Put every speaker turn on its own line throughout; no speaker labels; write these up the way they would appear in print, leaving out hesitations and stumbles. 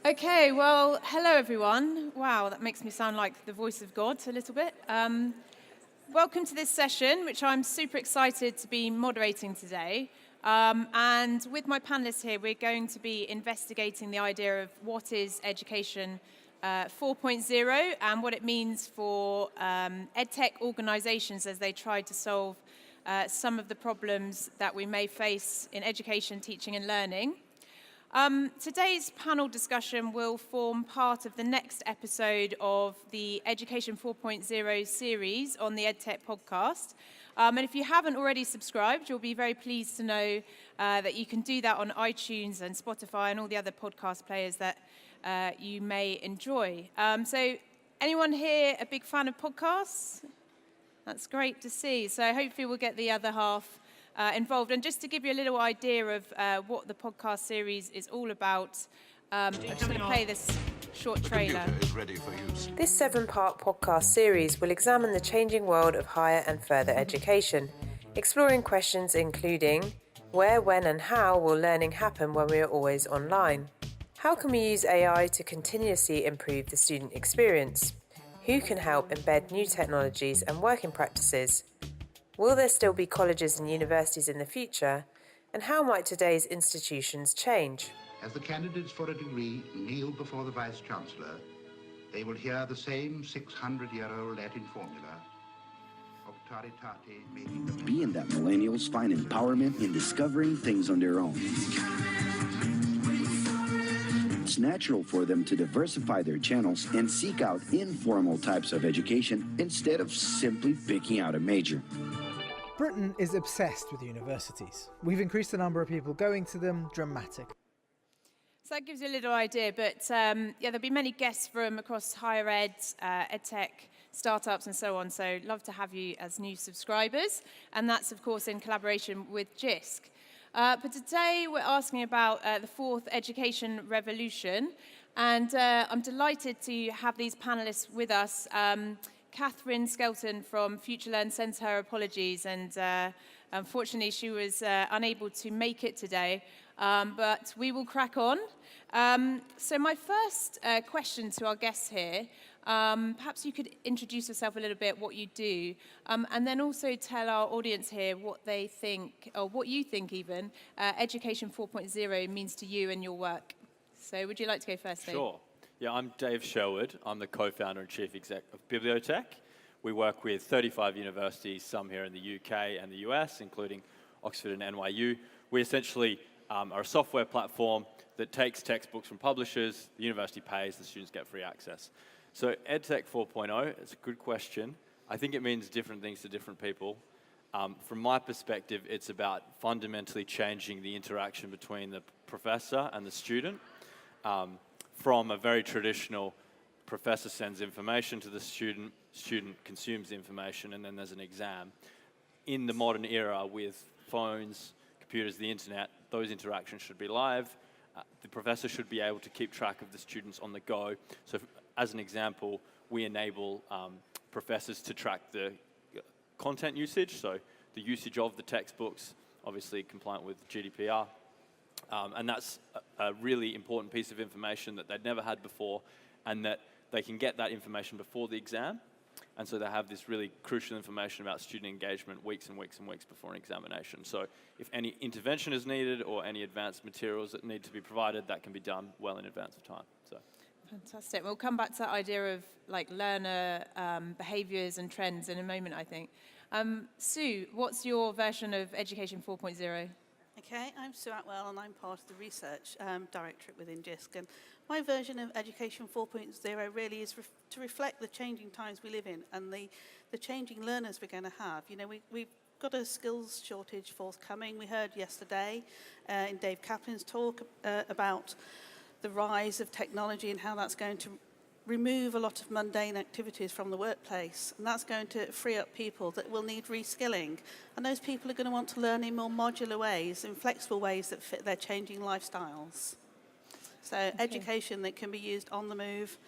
Okay, well, hello everyone. Wow, that makes me sound like the voice of God a little bit. Welcome to this session, which I'm super excited to be moderating today. And with my panelists here, we're going to be investigating the idea of what is education 4.0 and what it means for EdTech organizations as they try to solve some of the problems that we may face in education, teaching and learning. Today's panel discussion will form part of the next episode of the Education 4.0 series on the EdTech podcast. And if you haven't already subscribed, you'll be very pleased to know that you can do that on iTunes and Spotify and all the other podcast players that you may enjoy. So anyone here a big fan of podcasts? That's great to see. So hopefully we'll get the other half involved. And just to give you a little idea of what the podcast series is all about, I'm just going to play this short trailer.
Is ready for use.
This 7-part podcast series will examine the changing world of higher and further education, exploring questions including where, when and how will learning happen when we are always online? How can we use AI to continuously improve the student experience? Who can help embed new technologies and working practices? Will there still be colleges and universities in the future? And how might today's institutions change?
As the candidates for a degree kneel before the Vice-Chancellor, they will hear the same 600-year-old Latin formula, auctoritate making the...
Being that millennials find empowerment in discovering things on their own. It's natural for them to diversify their channels and seek out informal types of education instead of simply picking out a major.
Britain is obsessed with universities. We've increased the number of people going to them dramatically.
So that gives you a little idea, but yeah, there'll be many guests from across higher ed, EdTech, startups and so on, so love to have you as new subscribers, and that's of course in collaboration with Jisc. But today we're asking about the fourth education revolution, and I'm delighted to have these panelists with us. Catherine Skelton from FutureLearn sends her apologies, and unfortunately she was unable to make it today, but we will crack on. So my first question to our guests here, perhaps you could introduce yourself a little bit, what you do, and then also tell our audience here what they think, or what you think even, Education 4.0 means to you and your work. So would you like to go first, Dave?
Sure. Yeah, I'm Dave Sherwood. I'm the co-founder and chief exec of Bibliotech. We work with 35 universities, some here in the UK and the US, including Oxford and NYU. We essentially are a software platform that takes textbooks from publishers, the university pays, the students get free access. So EdTech 4.0, it's a good question. I think it means different things to different people. From my perspective, it's about fundamentally changing the interaction between the professor and the student. From a very traditional, professor sends information to the student, student consumes the information, and then there's an exam. In the modern era with phones, computers, the internet, those interactions should be live. The professor should be able to keep track of the students on the go. So as an example, we enable professors to track the content usage, so the usage of the textbooks, obviously compliant with GDPR. And that's a really important piece of information that they'd never had before, and that they can get that information before the exam. And so they have this really crucial information about student engagement weeks and weeks and weeks before an examination. So if any intervention is needed or any advanced materials that need to be provided, that can be done well in advance of time. So.
Fantastic. We'll come back to that idea of like learner behaviours and trends in a moment, I think. Sue, what's your version of Education 4.0?
Okay, I'm Sue Atwell and I'm part of the research directorate within Jisc. And my version of Education 4.0 really is to reflect the changing times we live in and the changing learners we're going to have. You know, we've got a skills shortage forthcoming. We heard yesterday in Dave Kaplan's talk about the rise of technology and how that's going to remove a lot of mundane activities from the workplace, and that's going to free up people that will need reskilling, and those people are going to want to learn in more modular ways, in flexible ways that fit their changing lifestyles. So education that can be used on the move,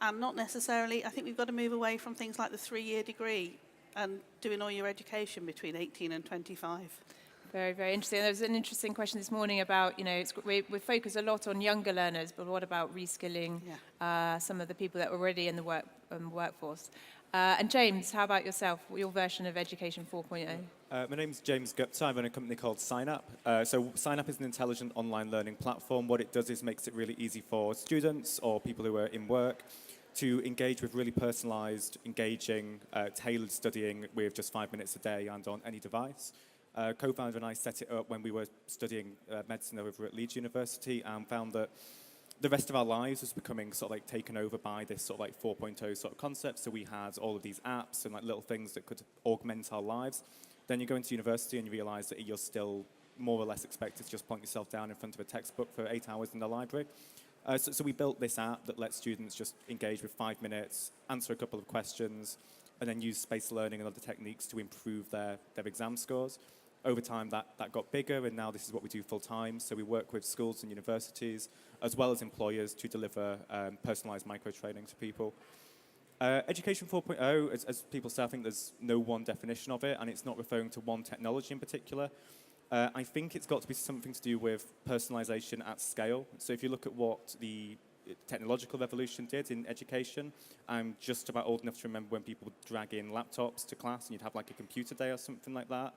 and not necessarily, I think we've got to move away from things like the 3-year degree and doing all your education between 18 and 25.
Very, very interesting. There was an interesting question this morning about, we focus a lot on younger learners, but what about reskilling some of the people that are already in the workforce? And James, how about yourself? Your version of Education 4.0?
My name's James Gupta. I run a company called SignUp. So SignUp is an intelligent online learning platform. What it does is makes it really easy for students or people who are in work to engage with really personalized, engaging, tailored studying with just 5 minutes a day and on any device. Co-founder and I set it up when we were studying medicine over at Leeds University and found that the rest of our lives was becoming sort of like taken over by this sort of like 4.0 sort of concept. So we had all of these apps and like little things that could augment our lives. Then you go into university and you realize that you're still more or less expected to just plonk yourself down in front of a textbook for 8 hours in the library. So we built this app that lets students just engage with 5 minutes, answer a couple of questions, and then use spaced learning and other techniques to improve their exam scores. Over time, that got bigger, and now this is what we do full time. So we work with schools and universities, as well as employers, to deliver personalized micro-training to people. Education 4.0, as people say, I think there's no one definition of it, and it's not referring to one technology in particular. I think it's got to be something to do with personalization at scale. So if you look at what the technological revolution did in education, I'm just about old enough to remember when people would drag in laptops to class and you'd have like a computer day or something like that.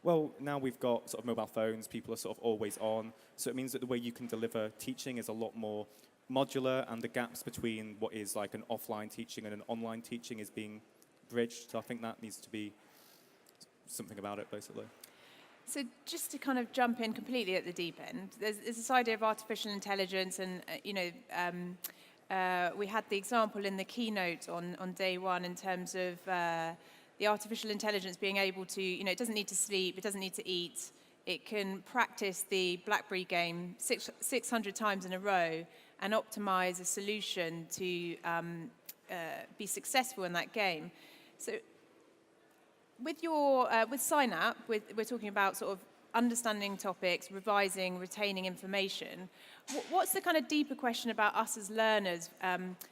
Well, now we've got sort of mobile phones, people are sort of always on, so it means that the way you can deliver teaching is a lot more modular, and the gaps between what is like an offline teaching and an online teaching is being bridged, so I think that needs to be something about it, basically.
So just to kind of jump in completely at the deep end, there's this idea of artificial intelligence, and we had the example in the keynote on day one in terms of the artificial intelligence being able to, it doesn't need to sleep, it doesn't need to eat, it can practice the BlackBerry game 600 times in a row and optimize a solution to be successful in that game. So with SignUp, we're talking about sort of understanding topics, revising, retaining information. What's the kind of deeper question about us as learners?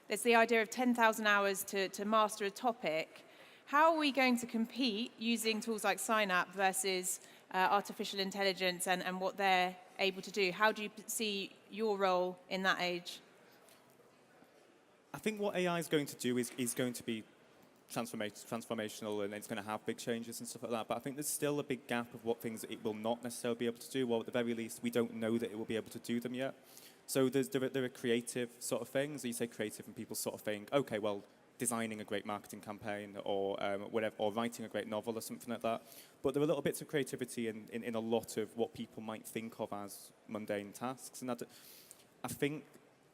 There's the idea of 10,000 hours to master a topic. How are we going to compete using tools like SignUp versus artificial intelligence and what they're able to do? How do you see your role in that age?
I think what AI is going to do is going to be transformational, and it's going to have big changes and stuff like that. But I think there's still a big gap of what things it will not necessarily be able to do, or at the very least, we don't know that it will be able to do them yet. So there are creative sort of things. You say creative, and people sort of think, okay, well, designing a great marketing campaign or whatever, or writing a great novel or something like that. But there are little bits of creativity in a lot of what people might think of as mundane tasks. And I think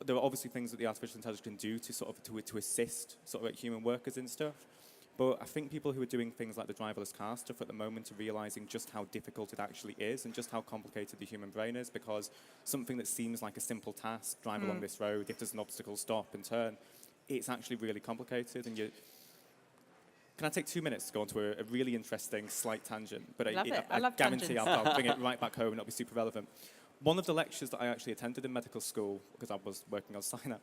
there are obviously things that the artificial intelligence can do to sort of to assist sort of like human workers and stuff. But I think people who are doing things like the driverless car stuff at the moment are realizing just how difficult it actually is and just how complicated the human brain is, because something that seems like a simple task, drive along this road, if there's an obstacle, stop and turn, it's actually really complicated. And can I take 2 minutes to go onto a really interesting slight tangent? But I guarantee I'll bring it right back home and it'll be super relevant. One of the lectures that I actually attended in medical school, because I was working on SignUp,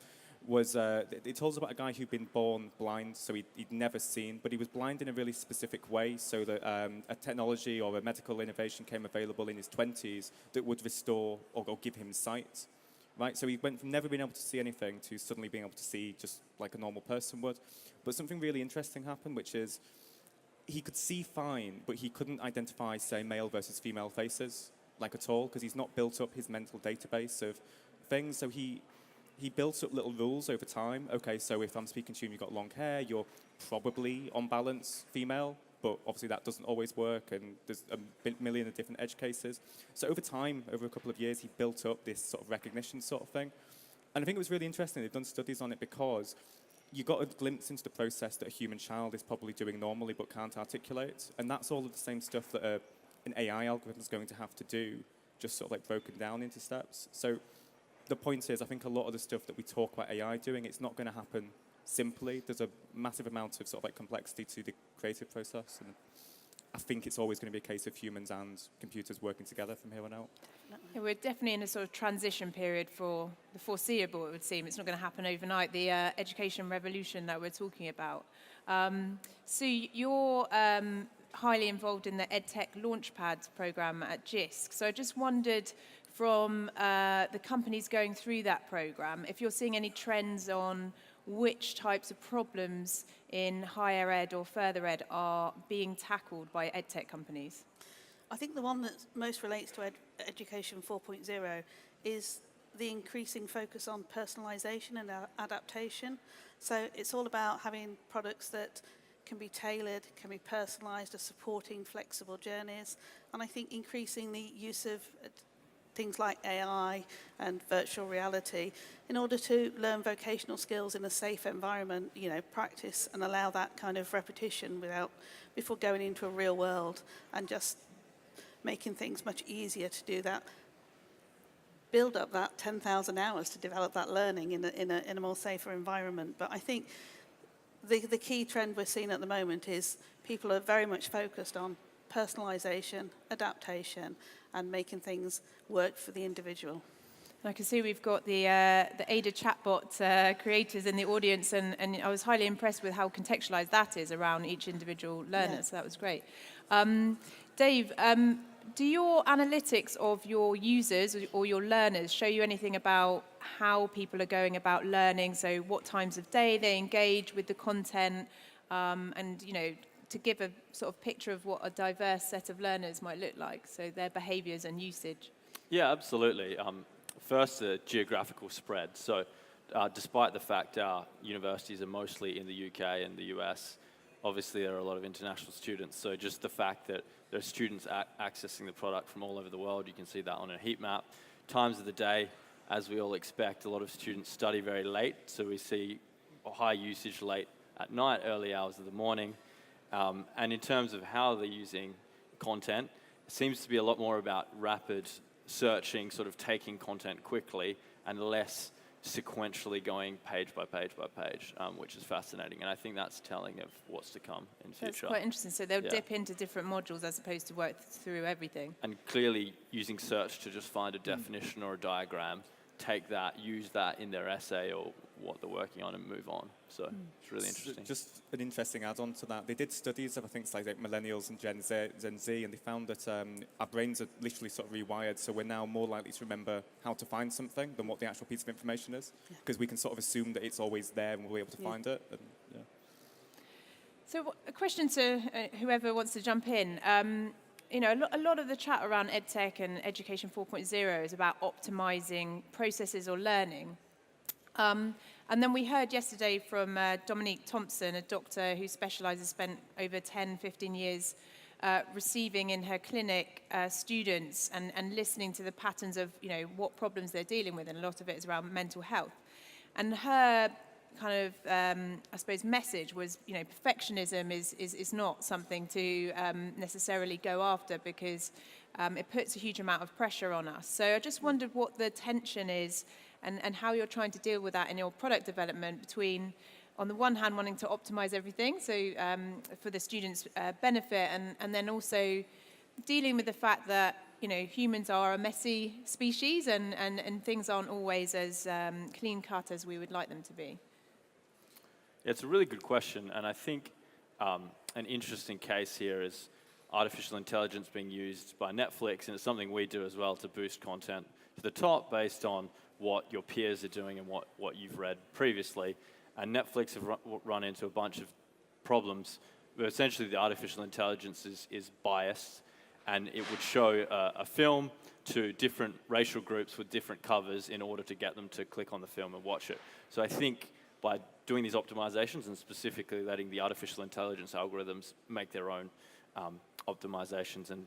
was it told us about a guy who'd been born blind, so he'd never seen, but he was blind in a really specific way, so that a technology or a medical innovation came available in his 20s that would restore or give him sight. Right? So he went from never being able to see anything to suddenly being able to see just like a normal person would. But something really interesting happened, which is he could see fine, but he couldn't identify, say, male versus female faces, like at all, because he's not built up his mental database of things. So he built up little rules over time. Okay, so if I'm speaking to you and you've got long hair, you're probably, on balance, female. But obviously that doesn't always work, and there's a million of different edge cases. So over time, over a couple of years, he built up this sort of recognition sort of thing. And I think it was really interesting. They've done studies on it because you got a glimpse into the process that a human child is probably doing normally but can't articulate. And that's all of the same stuff that an AI algorithm is going to have to do, just sort of like broken down into steps. So the point is, I think a lot of the stuff that we talk about AI doing, it's not going to happen simply. There's a massive amount of sort of like complexity to the creative process, and I think it's always going to be a case of humans and computers working together from here on out.
Yeah, we're definitely in a sort of transition period for the foreseeable, it would seem. It's not going to happen overnight, the education revolution that we're talking about. So you're highly involved in the EdTech Launchpad program at Jisc. So I just wondered, from the companies going through that program, if you're seeing any trends on which types of problems in higher ed or further ed are being tackled by EdTech companies.
I think the one that most relates to Education 4.0 is the increasing focus on personalization and adaptation. So it's all about having products that can be tailored, can be personalized, are supporting flexible journeys. And I think increasing the use of things like AI and virtual reality in order to learn vocational skills in a safe environment, practice and allow that kind of repetition before going into a real world, and just making things much easier to do that. Build up that 10,000 hours to develop that learning in a more safer environment. But I think the key trend we're seeing at the moment is people are very much focused on personalization, adaptation, and making things work for the individual.
I can see we've got the Ada chatbot creators in the audience, and I was highly impressed with how contextualized that is around each individual learner,
Yeah.
so that was great. Dave, do your analytics of your users or your learners show you anything about how people are going about learning? So what times of day they engage with the content, and to give a sort of picture of what a diverse set of learners might look like, so their behaviors and usage.
Yeah, absolutely. First, the geographical spread. So despite the fact our universities are mostly in the UK and the US, obviously there are a lot of international students. So just the fact that there are students accessing the product from all over the world, you can see that on a heat map. Times of the day, as we all expect, a lot of students study very late. So we see a high usage late at night, early hours of the morning. And in terms of how they're using content, it seems to be a lot more about rapid searching, sort of taking content quickly, and less sequentially going page by page by page, which is fascinating. And I think that's telling of what's to come in future.
That's quite interesting. So they'll dip into different modules as opposed to work through everything.
And clearly using search to just find a definition or a diagram, take that, use that in their essay or what they're working on, and move on. So it's really interesting.
Just an interesting add-on to that. They did studies of, I think, like millennials and Gen Z, and they found that our brains are literally sort of rewired, so we're now more likely to remember how to find something than what the actual piece of information is, because we can sort of assume that it's always there and we'll be able to find it. And,
So a question to whoever wants to jump in. A lot of the chat around EdTech and Education 4.0 is about optimizing processes or learning. And then we heard yesterday from Dominique Thompson, a doctor who spent over 10, 15 years receiving in her clinic students and listening to the patterns of, what problems they're dealing with, and a lot of it is around mental health. And her kind of, I suppose, message was, perfectionism is not something to necessarily go after, because it puts a huge amount of pressure on us. So I just wondered what the tension is and how you're trying to deal with that in your product development between, on the one hand, wanting to optimize everything, so for the students' benefit, and then also dealing with the fact that, humans are a messy species and things aren't always as clean-cut as we would like them to be.
It's a really good question, and I think an interesting case here is artificial intelligence being used by Netflix, and it's something we do as well to boost content to the top based on what your peers are doing and what you've read previously. And Netflix have run into a bunch of problems where essentially the artificial intelligence is biased, and it would show a film to different racial groups with different covers in order to get them to click on the film and watch it. So I think by doing these optimizations and specifically letting the artificial intelligence algorithms make their own optimizations and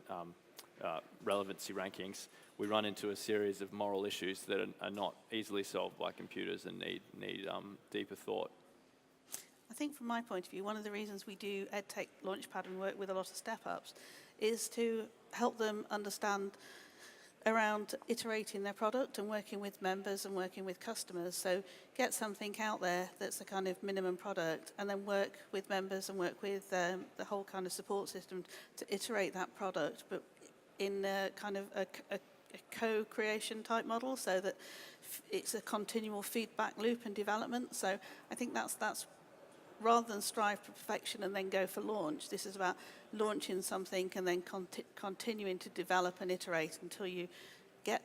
relevancy rankings, we run into a series of moral issues that are not easily solved by computers and need deeper thought.
I think from my point of view, one of the reasons we do EdTech Launchpad and work with a lot of step-ups is to help them understand around iterating their product and working with members and working with customers. So get something out there that's a kind of minimum product, and then work with members and work with the whole kind of support system to iterate that product, but in a kind of a co-creation type model, so that it's a continual feedback loop and development. So I think that's rather than strive for perfection and then go for launch, this is about launching something and then continuing to develop and iterate until you get.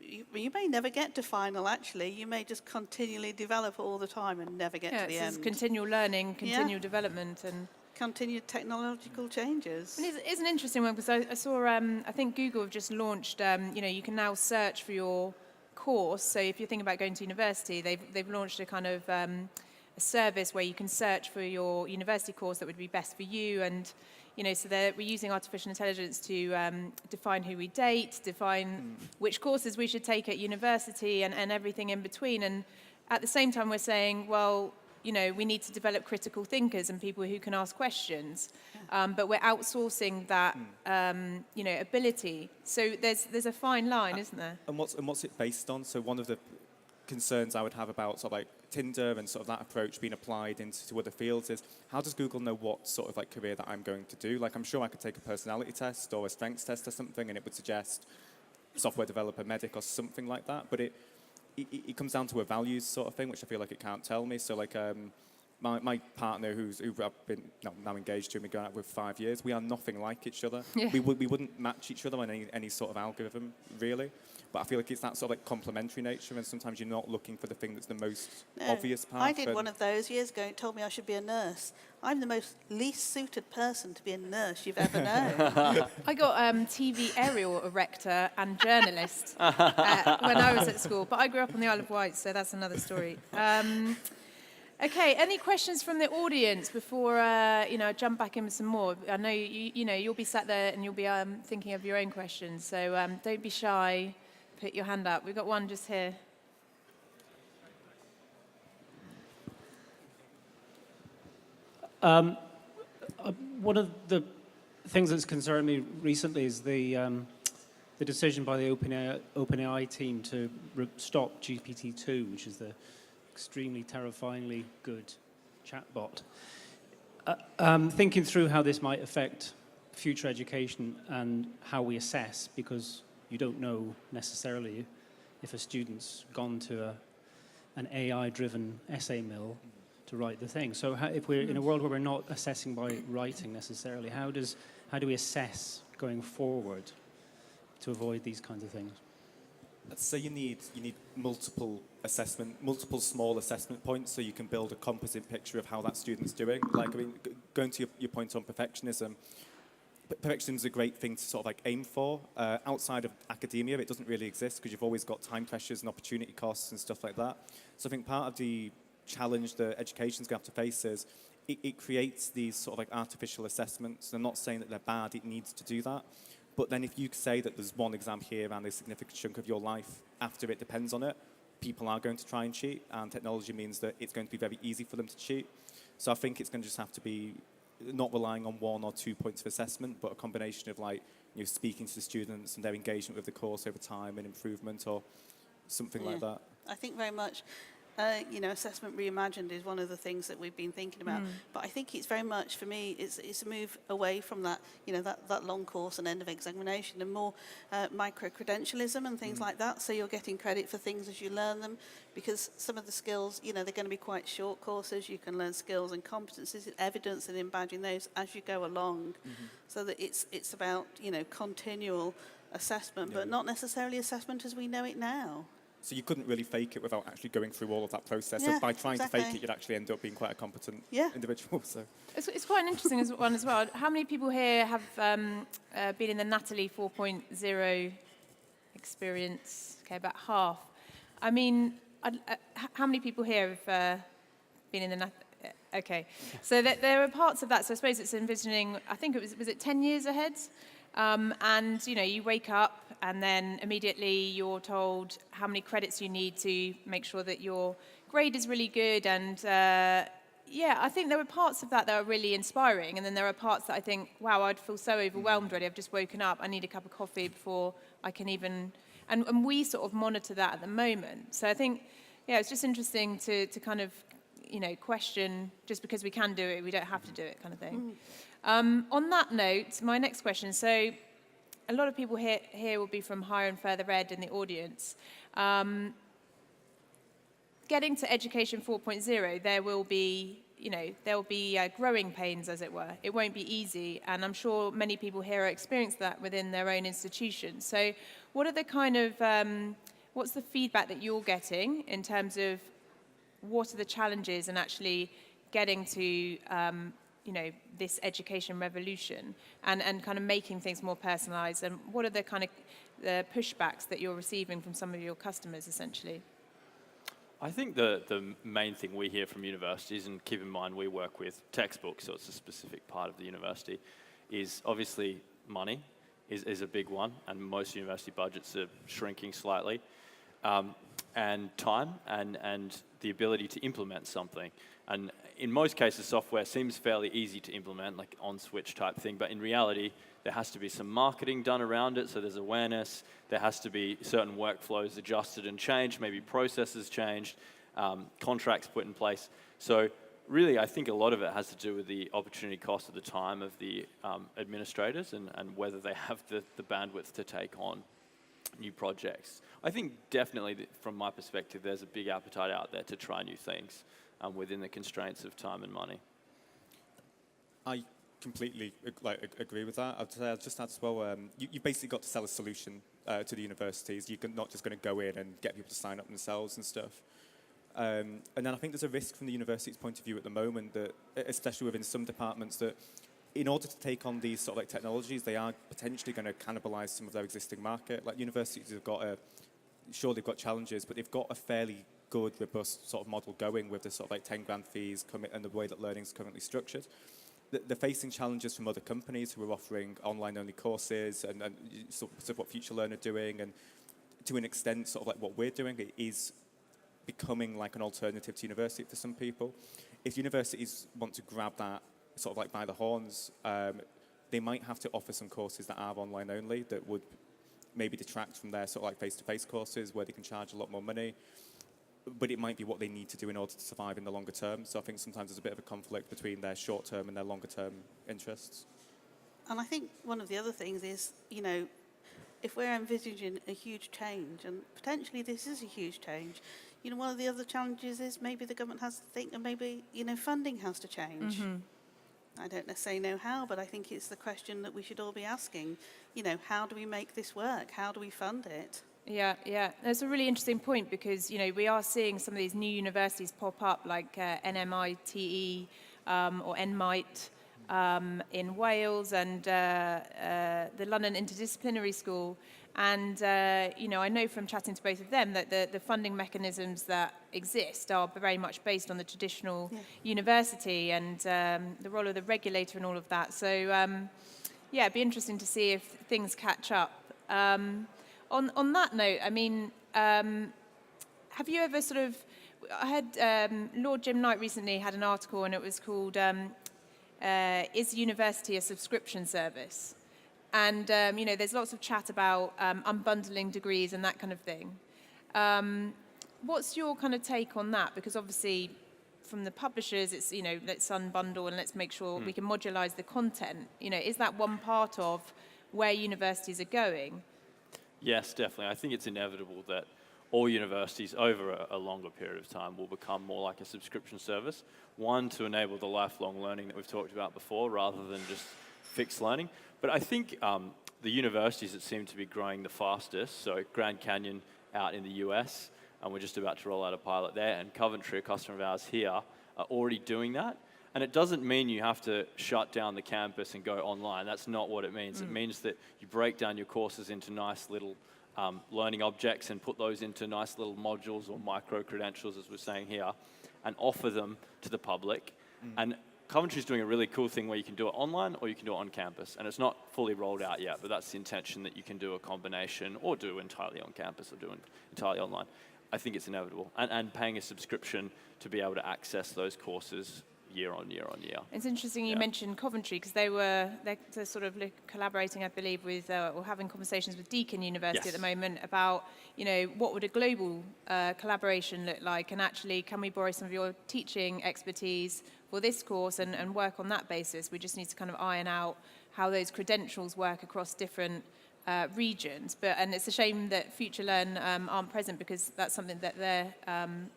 You may never get to final, actually. You may just continually develop all the time and never get to the end.
It's continual learning, continual development, and
continued technological changes.
And it's an interesting one because I saw, I think Google have just launched, you can now search for your course. So if you're thinking about going to university, they've launched a kind of a service where you can search for your university course that would be best for you. And, so we're using artificial intelligence to define who we date, define which courses we should take at university and everything in between. And at the same time, we're saying, well, we need to develop critical thinkers and people who can ask questions, but we're outsourcing that, ability. So there's a fine line, isn't there?
And what's it based on? So one of the concerns I would have about sort of like Tinder and sort of that approach being applied into other fields is, how does Google know what sort of like career that I'm going to do? Like, I'm sure I could take a personality test or a strengths test or something, and it would suggest software developer, medic, or something like that. But it comes down to a values sort of thing, which I feel like it can't tell me. So like my partner, who I've been now engaged to and been going out with 5 years, we are nothing like each other. Yeah. We wouldn't match each other on any sort of algorithm, really. But I feel like it's that sort of like complementary nature, and sometimes you're not looking for the thing that's the most obvious part.
I did one of those years ago. It told me I should be a nurse. I'm the most least suited person to be a nurse you've ever known.
I got TV aerial erector and journalist when I was at school, but I grew up on the Isle of Wight, so that's another story. Okay, any questions from the audience before I jump back in with some more? I know you'll be sat there and you'll be thinking of your own questions, so don't be shy. Put your hand up. We've got one just here.
One of the things that's concerned me recently is the decision by the OpenAI team to stop GPT-2, which is the extremely terrifyingly good chatbot. Thinking through how this might affect future education and how we assess, because you don't know necessarily if a student's gone to an AI-driven essay mill to write the thing. So if we're in a world where we're not assessing by writing necessarily, how do we assess going forward to avoid these kinds of things?
Let's say you need multiple small assessment points, so you can build a composite picture of how that student's doing. Like, going to your point on perfectionism, perfectionism is a great thing to sort of like aim for. Outside of academia, it doesn't really exist because you've always got time pressures and opportunity costs and stuff like that. So I think part of the challenge that education's going to have to face is it creates these sort of like artificial assessments. I'm not saying that they're bad, it needs to do that. But then if you say that there's one exam here and a significant chunk of your life after it depends on it, people are going to try and cheat, and technology means that it's going to be very easy for them to cheat. So I think it's going to just have to be not relying on 1 or 2 points of assessment, but a combination of like speaking to the students and their engagement with the course over time and improvement or something like that.
I think very much. Assessment reimagined is one of the things that we've been thinking about. But I think it's very much, for me, it's a move away from that, that long course and end of examination, and more micro-credentialism and things like that. So you're getting credit for things as you learn them, because some of the skills, they're going to be quite short courses. You can learn skills and competencies and evidence and embedding those as you go along. So that it's about, continual assessment, but not necessarily assessment as we know it now.
So you couldn't really fake it without actually going through all of that process. So by trying to fake it, you'd actually end up being quite a competent individual. So
it's quite an interesting one as well. How many people here have been in the Natalie 4.0 experience? Okay, about half. I mean, how many people here have been in the Okay, so there are parts of that. So I suppose it's envisioning, I think was it 10 years ahead? And, you wake up and then immediately you're told how many credits you need to make sure that your grade is really good. And, I think there were parts of that are really inspiring. And then there are parts that I think, wow, I'd feel so overwhelmed already. I've just woken up. I need a cup of coffee before I can even... And we sort of monitor that at the moment. So I think, it's just interesting to kind of, question just because we can do it, we don't have to do it kind of thing. On that note, my next question. So a lot of people here will be from higher and further ed in the audience. Getting to Education 4.0, there will be there'll be growing pains, as it were. It won't be easy, and I'm sure many people here are experiencing that within their own institutions. So what are the kind of, what's the feedback that you're getting in terms of what are the challenges in actually getting to, this education revolution and kind of making things more personalized, and what are the kind of the pushbacks that you're receiving from some of your customers, essentially?
I think the main thing we hear from universities, and keep in mind we work with textbooks, so it's a specific part of the university, is obviously money is a big one, and most university budgets are shrinking slightly, and time and the ability to implement something. And in most cases, software seems fairly easy to implement, like on-switch type thing, but in reality, there has to be some marketing done around it, so there's awareness. There has to be certain workflows adjusted and changed, maybe processes changed, contracts put in place. So really, I think a lot of it has to do with the opportunity cost of the time of the administrators and whether they have the bandwidth to take on new projects. I think definitely, from my perspective, there's a big appetite out there to try new things within the constraints of time and money.
I completely agree with that. I'd just add as well, you basically got to sell a solution to the universities. You're not just going to go in and get people to sign up themselves and stuff. And then I think there's a risk from the university's point of view at the moment that, especially within some departments, that in order to take on these sort of technologies, they are potentially going to cannibalize some of their existing market. Like universities have got sure they've got challenges, but they've got a fairly good, robust sort of model going with the sort of 10 grand fees and the way that learning is currently structured. They're facing challenges from other companies who are offering online-only courses and sort of what Future Learn are doing, and to an extent, sort of what we're doing, it is becoming like an alternative to university for some people. If universities want to grab that sort of by the horns, they might have to offer some courses that are online-only that would maybe detract from their sort of face-to-face courses where they can charge a lot more money. But it might be what they need to do in order to survive in the longer term. So I think sometimes there's a bit of a conflict between their short-term and their longer-term interests.
And I think one of the other things is, if we're envisaging a huge change, and potentially this is a huge change, one of the other challenges is maybe the government has to think, and maybe, funding has to change. Mm-hmm. I don't necessarily know how, but I think it's the question that we should all be asking. How do we make this work? How do we fund it?
Yeah. That's a really interesting point because, we are seeing some of these new universities pop up like NMITE or NMITE in Wales and the London Interdisciplinary School. And, I know from chatting to both of them that the funding mechanisms that exist are very much based on the traditional university and the role of the regulator and all of that. So, it'd be interesting to see if things catch up. On that note, I mean, have you ever I had Lord Jim Knight recently had an article and it was called Is University a Subscription Service? And, there's lots of chat about unbundling degrees and that kind of thing. What's your kind of take on that? Because obviously from the publishers, it's, let's unbundle and let's make sure we can modularize the content. Is that one part of where universities are going?
Yes, definitely. I think it's inevitable that all universities over a longer period of time will become more like a subscription service. One, to enable the lifelong learning that we've talked about before rather than just fixed learning. But I think the universities that seem to be growing the fastest, so Grand Canyon out in the US, and we're just about to roll out a pilot there, and Coventry, a customer of ours here, are already doing that. And it doesn't mean you have to shut down the campus and go online. That's not what it means. It means that you break down your courses into nice little learning objects and put those into nice little modules or micro-credentials, as we're saying here, and offer them to the public. And Coventry's doing a really cool thing where you can do it online or you can do it on campus. And it's not fully rolled out yet, but that's the intention, that you can do a combination or do entirely on campus or do entirely online. I think it's inevitable. And paying a subscription to be able to access those courses year on year on year. It's
interesting you mentioned Coventry because they're sort of collaborating, I believe, with or having conversations with Deakin University at the moment about, what would a global collaboration look like, and actually can we borrow some of your teaching expertise for this course and work on that basis. We just need to kind of iron out how those credentials work across different regions. And it's a shame that Future Learn aren't present because that's something that they're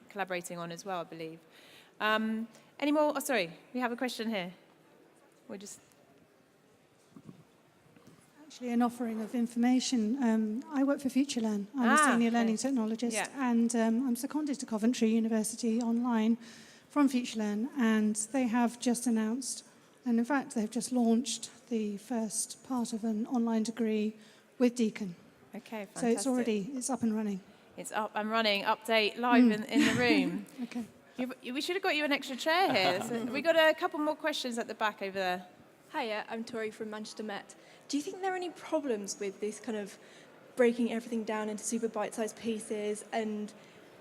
collaborating on as well, I believe. Any more? Oh, sorry, we have a question here. We're just...
Actually, an offering of information. I work for FutureLearn. I'm a senior learning technologist, and I'm seconded to Coventry University online from FutureLearn, and they have just announced, and in fact, they've just launched the first part of an online degree with Deakin.
Okay, fantastic.
So it's up and running.
It's up and running, update live in the room.
Okay.
We should have got you an extra chair here. So we got a couple more questions at the back over there.
Hiya, I'm Tori from Manchester Met. Do you think there are any problems with this kind of breaking everything down into super bite-sized pieces and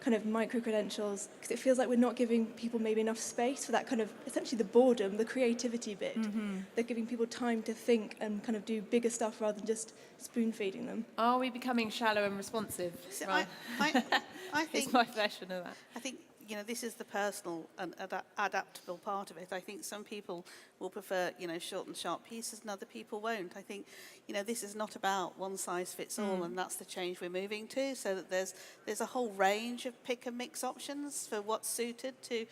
kind of micro-credentials? Because it feels like we're not giving people maybe enough space for that kind of, essentially the boredom, the creativity bit. Mm-hmm. They're giving people time to think and kind of do bigger stuff rather than just spoon-feeding them.
Are we becoming shallow and responsive?
So
Right.
I think
it's my version of that.
I think, you know, this is the personal and adaptable part of it. I think some people will prefer, you know, short and sharp pieces and other people won't. I think, you know, this is not about one size fits all, and that's the change we're moving to, so that there's a whole range of pick and mix options for what's suited to,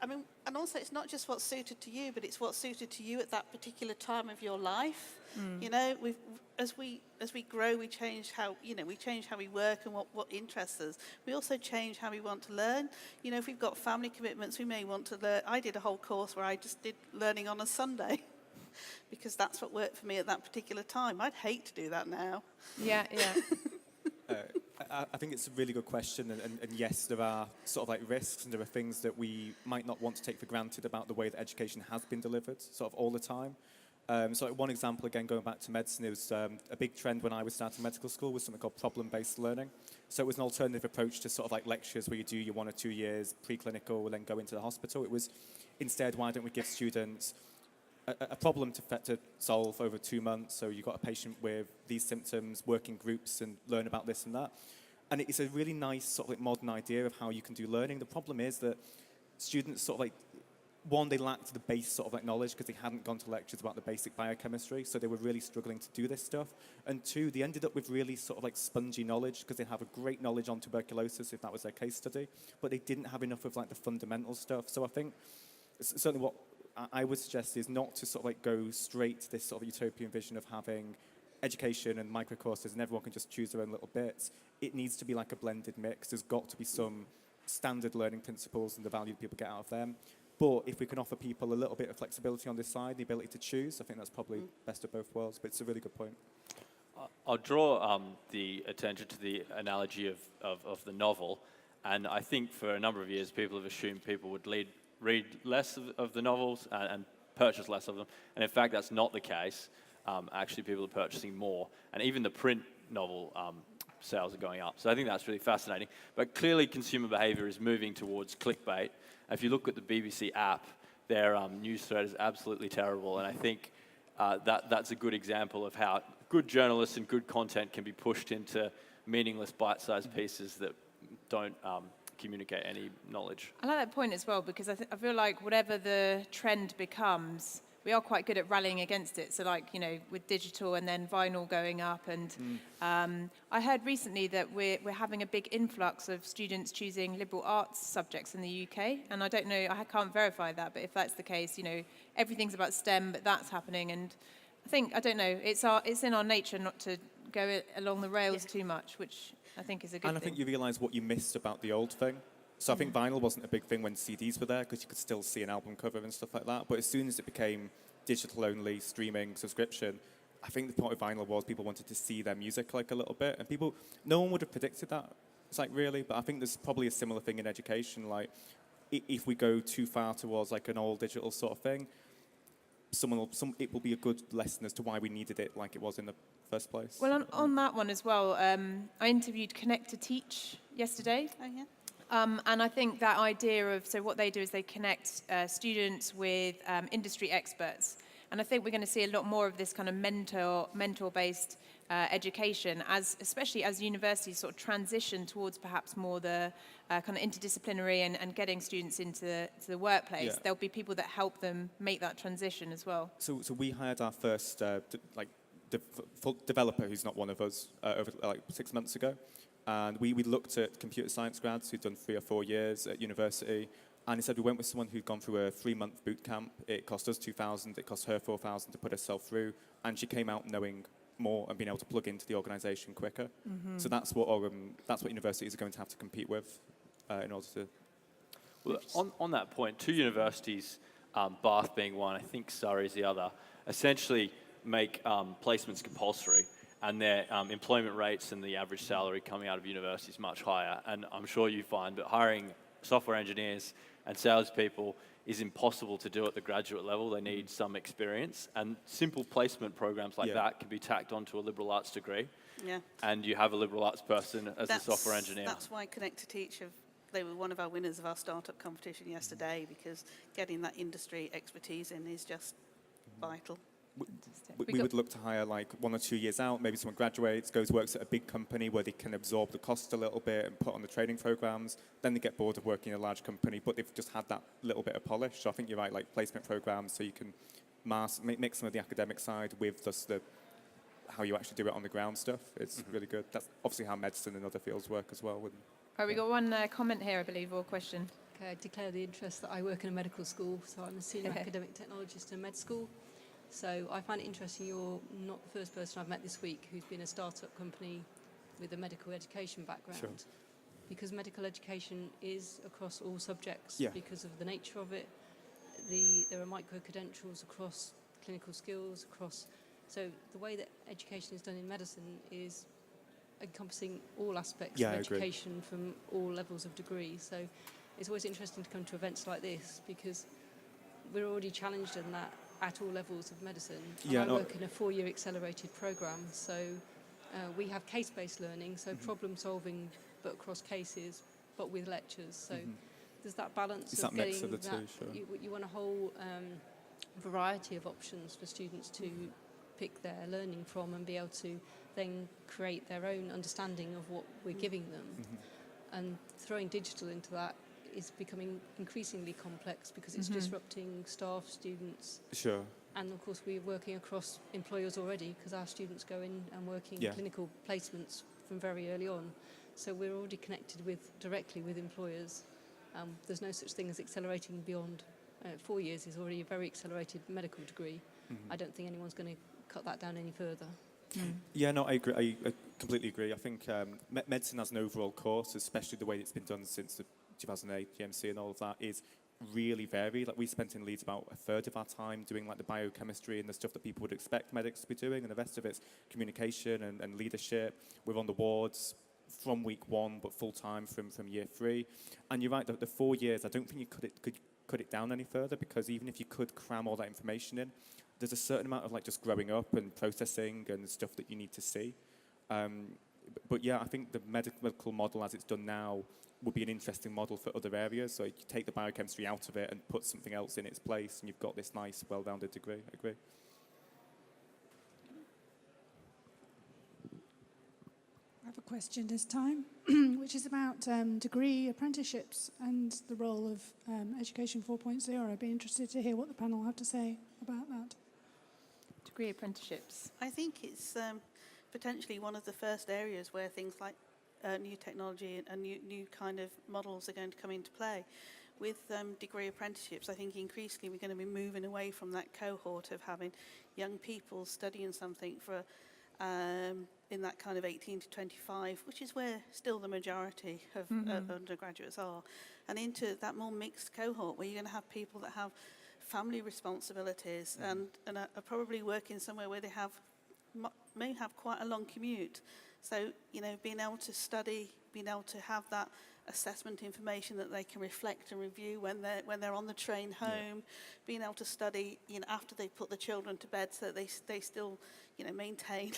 I mean, and also it's not just what's suited to you, but it's what's suited to you at that particular time of your life. You know, as we grow, we change how we work and what interests us. We also change how we want to learn. You know, if we've got family commitments, we may want to learn. I did a whole course where I just did learning on a Sunday because that's what worked for me at that particular time. I'd hate to do that now.
Yeah.
I think it's a really good question, and yes, there are sort of like risks, and there are things that we might not want to take for granted about the way that education has been delivered, sort of all the time. So like one example, again, going back to medicine, it was a big trend when I was starting medical school was something called problem-based learning. So it was an alternative approach to sort of like lectures where you do your 1 or 2 years preclinical and then go into the hospital. It was instead, why don't we give students a problem to solve over 2 months? So you've got a patient with these symptoms, work in groups and learn about this and that. And it's a really nice sort of like modern idea of how you can do learning. The problem is that students sort of like, one, they lacked the base sort of like knowledge because they hadn't gone to lectures about the basic biochemistry, so they were really struggling to do this stuff. And two, they ended up with really sort of like spongy knowledge because they have a great knowledge on tuberculosis if that was their case study, but they didn't have enough of like the fundamental stuff. So I think certainly what I would suggest is not to sort of like go straight to this sort of utopian vision of having education and micro courses and everyone can just choose their own little bits. It needs to be like a blended mix. There's got to be some standard learning principles and the value that people get out of them. But if we can offer people a little bit of flexibility on this side, the ability to choose, I think that's probably best of both worlds. But it's a really good point.
I'll draw the attention to the analogy of the novel. And I think for a number of years, people have assumed people would read less of the novels and purchase less of them. And in fact, that's not the case. Actually, people are purchasing more. And even the print novel sales are going up. So I think that's really fascinating. But clearly, consumer behavior is moving towards clickbait. If you look at the BBC app, their news thread is absolutely terrible. And I think that's a good example of how good journalists and good content can be pushed into meaningless bite-sized pieces that don't communicate any knowledge.
I like that point as well, because I feel like whatever the trend becomes, we are quite good at rallying against it. So like, you know, with digital and then vinyl going up. And I heard recently that we're having a big influx of students choosing liberal arts subjects in the UK. And I don't know, I can't verify that, but if that's the case, you know, everything's about STEM, but that's happening. And I don't know, it's in our nature not to go along the rails too much, which I think is a good thing.
And I think you realise what you missed about the old thing. So I think vinyl wasn't a big thing when CDs were there because you could still see an album cover and stuff like that. But as soon as it became digital-only, streaming, subscription, I think the point of vinyl was people wanted to see their music like a little bit. And no one would have predicted that. It's like, really? But I think there's probably a similar thing in education. Like, if we go too far towards like an all digital sort of thing, it will be a good lesson as to why we needed it like it was in the first place.
Well, on that one as well, I interviewed Connect to Teach yesterday.
Oh, yeah.
And I think that idea of, so what they do is they connect students with industry experts. And I think we're going to see a lot more of this kind of mentor-based education, especially as universities sort of transition towards perhaps more the kind of interdisciplinary and getting students into the workplace.
Yeah.
There'll be people that help them make that transition as well.
So we hired our first developer who's not one of us over like 6 months ago. And we looked at computer science grads who'd done 3 or 4 years at university, And instead, we went with someone who'd gone through a 3-month boot camp. It cost us 2,000. It cost her 4,000 to put herself through. And she came out knowing more and being able to plug into the organisation quicker. So that's what universities are going to have to compete with in order to...
Well, on that point, 2 universities, Bath being one, I think Surrey is the other, essentially make placements compulsory, and their employment rates and the average salary coming out of university is much higher. And I'm sure you find that hiring software engineers and salespeople is impossible to do at the graduate level. They need some experience, and simple placement programs like that can be tacked onto a liberal arts degree. Yeah. And you have a liberal arts person as a software engineer.
That's why Connect to Teach they were one of our winners of our startup competition yesterday, because getting that industry expertise in is just vital.
We would look to hire like 1 or 2 years out, maybe someone graduates, goes works at a big company where they can absorb the cost a little bit and put on the training programs. Then they get bored of working in a large company, but they've just had that little bit of polish. So I think you're right, like placement programs, so you can mix some of the academic side with just how you actually do it on the ground stuff. It's really good. That's obviously how medicine and other fields work as well.
We got one comment here, I believe, or question.
Okay, I declare the interest that I work in a medical school, so I'm a senior academic technologist in med school. So I find it interesting you're not the first person I've met this week who's been a startup company with a medical education background. Because medical education is across all subjects because of the nature of it. There are micro-credentials across clinical skills, so the way that education is done in medicine is encompassing all aspects of education from all levels of degree. So it's always interesting to come to events like this, because we're already challenged in that at all levels of medicine. I work in a 4-year accelerated program, so we have case-based learning, so problem solving but across cases, but with lectures. So there's that balance of getting mix of the two, you want a whole variety of options for students to pick their learning from and be able to then create their own understanding of what we're giving them. And throwing digital into that is becoming increasingly complex because it's disrupting staff, students. And of course we're working across employers already, because our students go in and work in clinical placements from very early on. So we're already connected directly with employers. There's no such thing as accelerating beyond 4 years is already a very accelerated medical degree. I don't think anyone's going to cut that down any further.
Yeah, no, I agree. I completely agree. I think medicine as an overall course, especially the way it's been done since the 2008 GMC and all of that, is really varied. Like, we spent in Leeds about a third of our time doing like the biochemistry and the stuff that people would expect medics to be doing, and the rest of it's communication and leadership. We're on the wards from week 1, but full time from year 3. And you're right, the 4 years, I don't think you could cut it down any further, because even if you could cram all that information in, there's a certain amount of like just growing up and processing and stuff that you need to see. But yeah, I think the medical model as it's done now would be an interesting model for other areas. So you take the biochemistry out of it and put something else in its place, and you've got this nice, well-rounded degree. I agree.
I have a question this time, which is about degree apprenticeships and the role of Education 4.0. I'd be interested to hear what the panel have to say about that.
Degree apprenticeships.
I think it's potentially one of the first areas where things like new technology and new kind of models are going to come into play. With degree apprenticeships, I think increasingly we're going to be moving away from that cohort of having young people studying something for in that kind of 18 to 25, which is where still the majority of undergraduates are, and into that more mixed cohort where you're going to have people that have family responsibilities and are probably working somewhere where they may have quite a long commute. So, you know, being able to study, being able to have that assessment information that they can reflect and review when they're on the train home, being able to study, you know, after they put the children to bed, so that they still, you know, maintain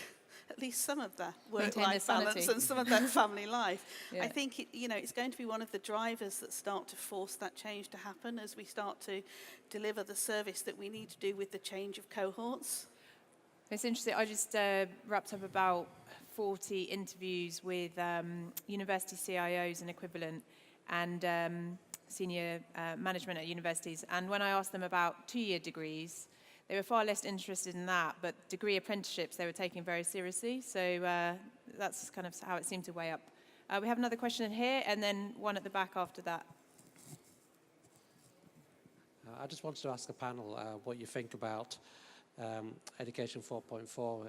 at least some of that work-life balance and some of that family life. I think it's going to be one of the drivers that start to force that change to happen as we start to deliver the service that we need to do with the change of cohorts.
It's interesting. I just wrapped up about 40 interviews with university CIOs and equivalent and senior management at universities. And when I asked them about 2-year degrees, they were far less interested in that, but degree apprenticeships they were taking very seriously. So that's kind of how it seemed to weigh up. We have another question here, and then one at the back after that.
I just wanted to ask the panel what you think about Education 4.4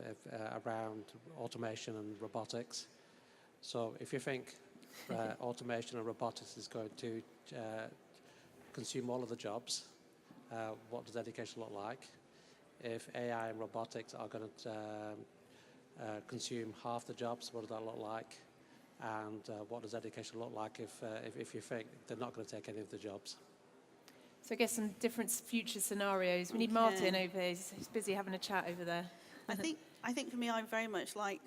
around automation and robotics. So if you think automation and robotics is going to consume all of the jobs, what does education look like? If AI and robotics are going to consume half the jobs, what does that look like? And what does education look like if you think they're not going to take any of the jobs?
So I guess some different future scenarios. We need Martin over here. He's busy having a chat over there.
I think for me, I very much like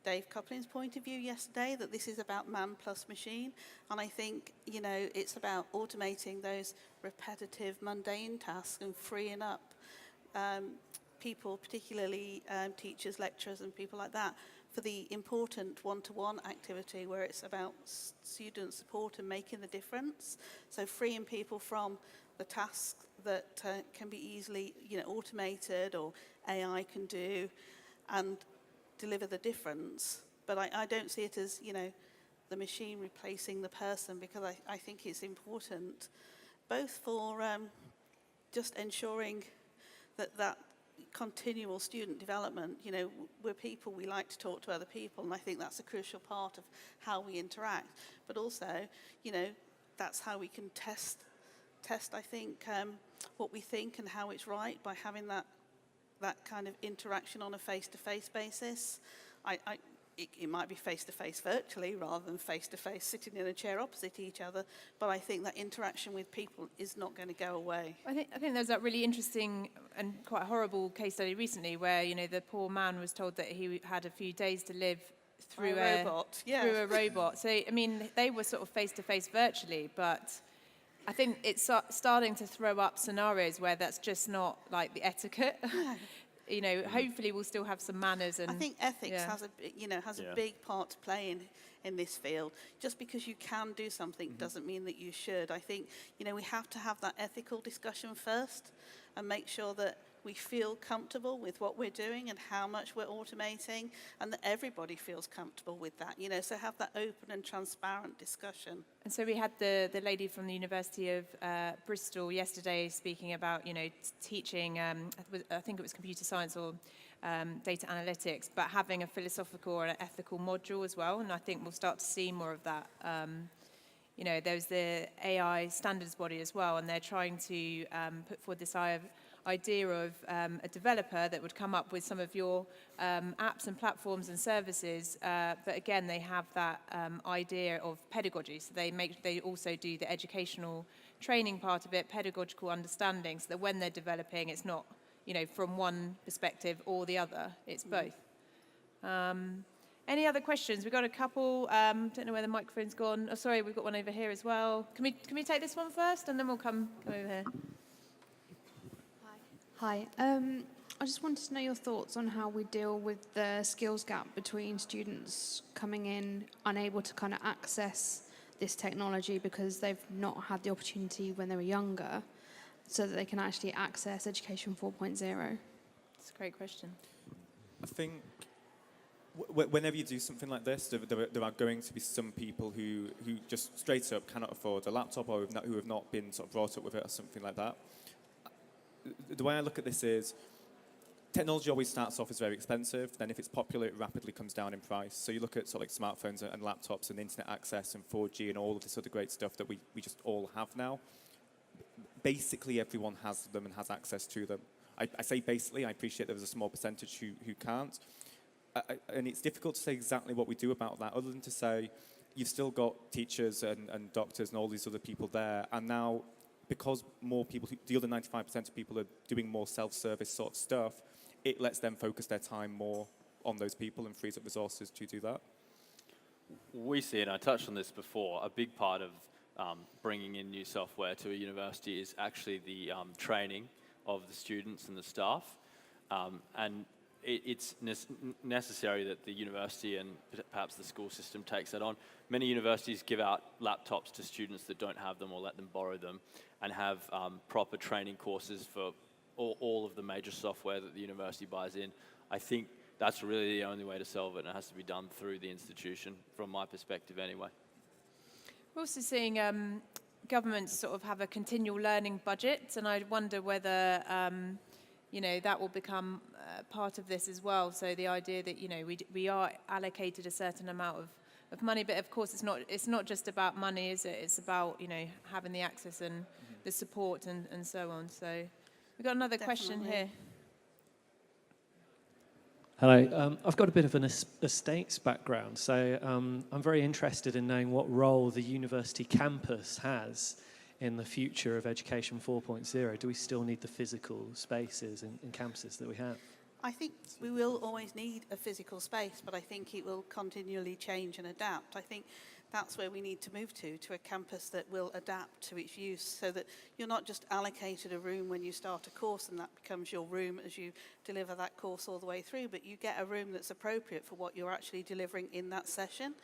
Dave Coupling's point of view yesterday, that this is about man plus machine. And I think, you know, it's about automating those repetitive, mundane tasks and freeing up people, particularly teachers, lecturers and people like that, for the important one-to-one activity where it's about student support and making the difference. So freeing people from the tasks that can be easily, you know, automated or AI can do, and deliver the difference. But I don't see it as, you know, the machine replacing the person, because I think it's important both for just ensuring that continual student development. You know, we're people, we like to talk to other people, and I think that's a crucial part of how we interact. But also, you know, that's how we can test I think, what we think and how it's right, by having that kind of interaction on a face-to-face basis. It might be face-to-face virtually rather than face-to-face sitting in a chair opposite each other, but I think that interaction with people is not going to go away.
I think there's that really interesting and quite horrible case study recently where, you know, the poor man was told that he had a few days to live through
a robot. Yeah.
Through a robot. So, I mean, they were sort of face-to-face virtually, but I think it's starting to throw up scenarios where that's just not like the etiquette. You know, hopefully we'll still have some manners. And
I think ethics has a big part to play in this field. Just because you can do something doesn't mean that you should. I think, you know, we have to have that ethical discussion first and make sure that we feel comfortable with what we're doing and how much we're automating, and that everybody feels comfortable with that, you know, so have that open and transparent discussion.
And so we had the lady from the University of Bristol yesterday speaking about, you know, teaching, I think it was computer science or data analytics, but having a philosophical or an ethical module as well, and I think we'll start to see more of that. You know, there's the AI standards body as well, and they're trying to put forward this idea of a developer that would come up with some of your apps and platforms and services, but again, they have that idea of pedagogy. So they also do the educational training part of it, pedagogical understanding, so that when they're developing, it's not, you know, from one perspective or the other, it's both. Any other questions? We've got a couple. Don't know where the microphone's gone. Oh, sorry, we've got one over here as well. Can we take this one first, and then we'll come over here.
Hi. I just wanted to know your thoughts on how we deal with the skills gap between students coming in unable to kind of access this technology because they've not had the opportunity when they were younger, so that they can actually access Education 4.0.
That's a great question.
I think whenever you do something like this, there are going to be some people who just straight up cannot afford a laptop, or who have not been sort of brought up with it or something like that. The way I look at this is, technology always starts off as very expensive, then if it's popular, it rapidly comes down in price. So you look at sort of like smartphones and laptops and internet access and 4G and all of this other great stuff that we just all have now. Basically, everyone has them and has access to them. I say basically, I appreciate there's a small percentage who can't. And it's difficult to say exactly what we do about that, other than to say, you've still got teachers and doctors and all these other people there, and now, because more people, the other 95% of people are doing more self-service sort of stuff, it lets them focus their time more on those people and frees up resources to do that.
We see, and I touched on this before, a big part of bringing in new software to a university is actually the training of the students and the staff. And it's necessary that the university and perhaps the school system takes that on. Many universities give out laptops to students that don't have them or let them borrow them, and have proper training courses for all of the major software that the university buys in. I think that's really the only way to solve it, and it has to be done through the institution, from my perspective anyway.
We're also seeing governments sort of have a continual learning budget, and I wonder whether that will become part of this as well. So the idea that we are allocated a certain amount of money, but of course it's not just about money, is it? It's about having the access and the support and so on. So we've got another question here.
Hello, I've got a bit of an estates background, so I'm very interested in knowing what role the university campus has in the future of Education 4.0. Do we still need the physical spaces and campuses that we have?
I think we will always need a physical space, but I think it will continually change and adapt. I think that's where we need to move to a campus that will adapt to its use, so that you're not just allocated a room when you start a course and that becomes your room as you deliver that course all the way through, but you get a room that's appropriate for what you're actually delivering in that session,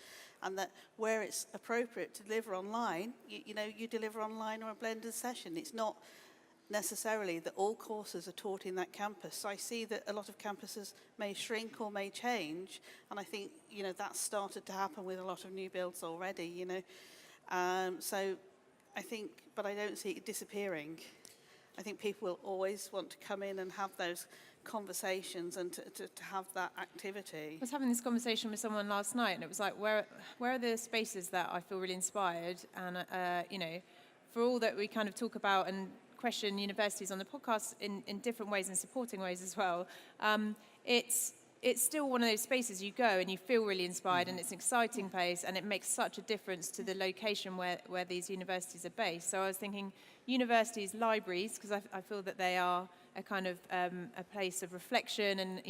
and that where it's appropriate to deliver online, you deliver online or a blended session. It's not necessarily that all courses are taught in that campus. So I see that a lot of campuses may shrink or may change, and I think that's started to happen with a lot of new builds already. So I think, but I don't see it disappearing. I think people will always want to come in and have those conversations and to have that activity.
I was having this conversation with someone last night, and it was like, where are the spaces that I feel really inspired? And for all that we kind of talk about and question universities on the podcast in different ways and supporting ways as well, it's still one of those spaces you go and you feel really inspired, and it's an exciting place, and it makes such a difference to the location where these universities are based. So I was thinking universities, libraries, because I feel that they are a kind of a place of reflection,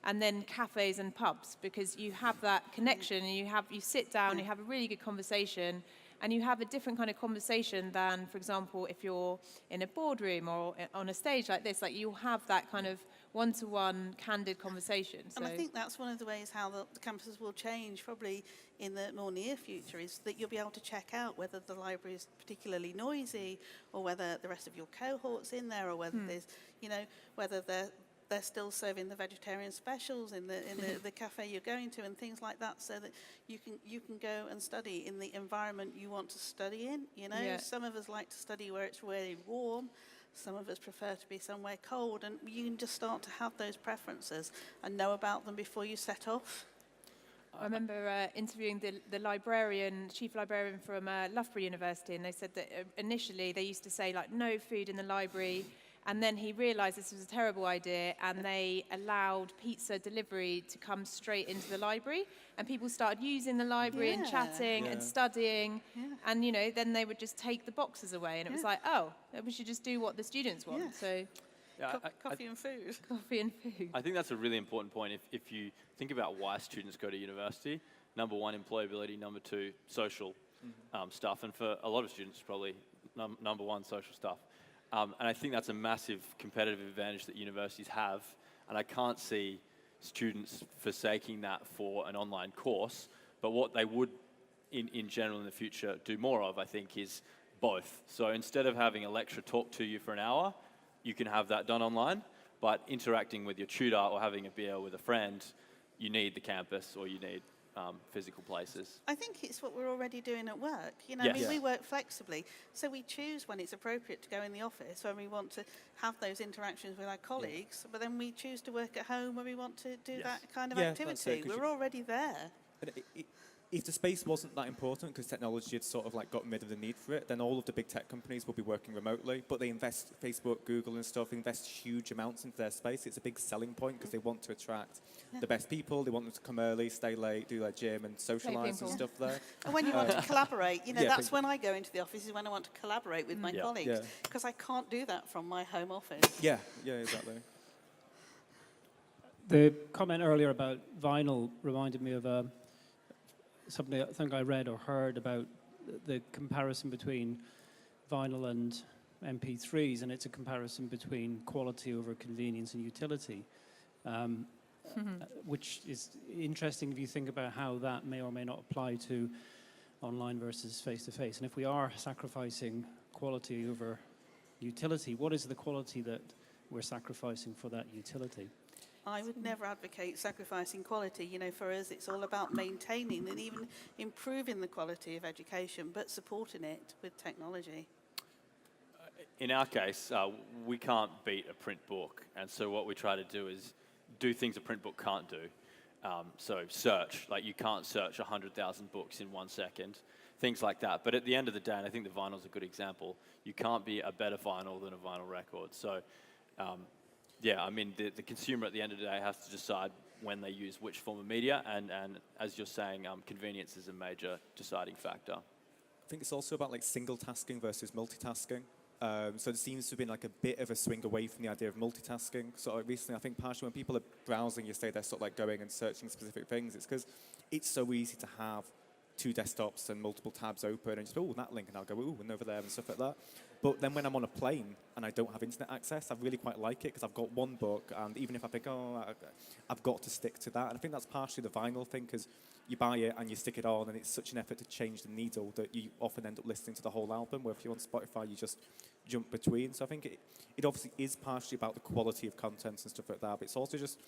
and then cafes and pubs, because you have that connection, and you sit down, you have a really good conversation, and you have a different kind of conversation than, for example, if you're in a boardroom or on a stage like this. Like, you'll have that kind of one-to-one, candid conversation.
And I think that's one of the ways how the campuses will change, probably in the more near future, is that you'll be able to check out whether the library is particularly noisy, or whether the rest of your cohort's in there, or whether there's, whether they're still serving the vegetarian specials in the cafe you're going to, and things like that, so that you can go and study in the environment you want to study in. Some of us like to study where it's really warm. Some of us prefer to be somewhere cold, and you can just start to have those preferences and know about them before you set off.
I remember interviewing the chief librarian from Loughborough University, and they said that initially they used to say, like, no food in the library, and then he realised this was a terrible idea, and they allowed pizza delivery to come straight into the library, and people started using the library and chatting and studying, and then they would just take the boxes away, and it was like, oh, we should just do what the students want. So
coffee and food.
Coffee and food.
I think that's a really important point. If you think about why students go to university, number one, employability, number two, social stuff, and for a lot of students, probably number one, social stuff. And I think that's a massive competitive advantage that universities have, and I can't see students forsaking that for an online course. But what they would, in general in the future, do more of, I think, is both. So instead of having a lecturer talk to you for an hour, you can have that done online, but interacting with your tutor or having a beer with a friend, you need the campus, or you need physical places.
I think it's what we're already doing at work.
Yes.
I mean, we work flexibly, so we choose when it's appropriate to go in the office, when we want to have those interactions with our colleagues, but then we choose to work at home when we want to do that kind of activity. We're already there.
If the space wasn't that important, because technology had sort of like gotten rid of the need for it, then all of the big tech companies would be working remotely. But they invest, Facebook, Google and stuff, invest huge amounts into their space. It's a big selling point because they want to attract the best people. They want them to come early, stay late, do their gym and socialise and stuff there.
And when you want to collaborate, that's when I go into the office, is when I want to collaborate with my colleagues, because I can't do that from my home office.
Yeah, exactly.
The comment earlier about vinyl reminded me of something I think I read or heard about the comparison between vinyl and MP3s, and it's a comparison between quality over convenience and utility, which is interesting if you think about how that may or may not apply to online versus face-to-face. And if we are sacrificing quality over utility, what is the quality that we're sacrificing for that utility?
I would never advocate sacrificing quality. You know, for us, it's all about maintaining and even improving the quality of education, but supporting it with technology.
In our case, we can't beat a print book, and so what we try to do is do things a print book can't do. So search, like you can't search 100,000 books in 1 second, things like that. But at the end of the day, and I think the vinyl's a good example, you can't be a better vinyl than a vinyl record. So yeah, I mean, the consumer at the end of the day has to decide when they use which form of media, and as you're saying, convenience is a major deciding factor.
I think it's also about like single tasking versus multitasking. So there seems to have been like a bit of a swing away from the idea of multitasking. So recently, I think partially when people are browsing, you say they're sort of like going and searching specific things. It's because it's so easy to have 2 desktops and multiple tabs open and just, oh, that link, and I'll go, oh, and over there and stuff like that. But then when I'm on a plane and I don't have internet access, I really quite like it because I've got one book, and even if I think, oh, I've got to stick to that. And I think that's partially the vinyl thing, because you buy it and you stick it on, and it's such an effort to change the needle that you often end up listening to the whole album, where if you're on Spotify, you just jump between. So I think it obviously is partially about the quality of content and stuff like that, but it's also just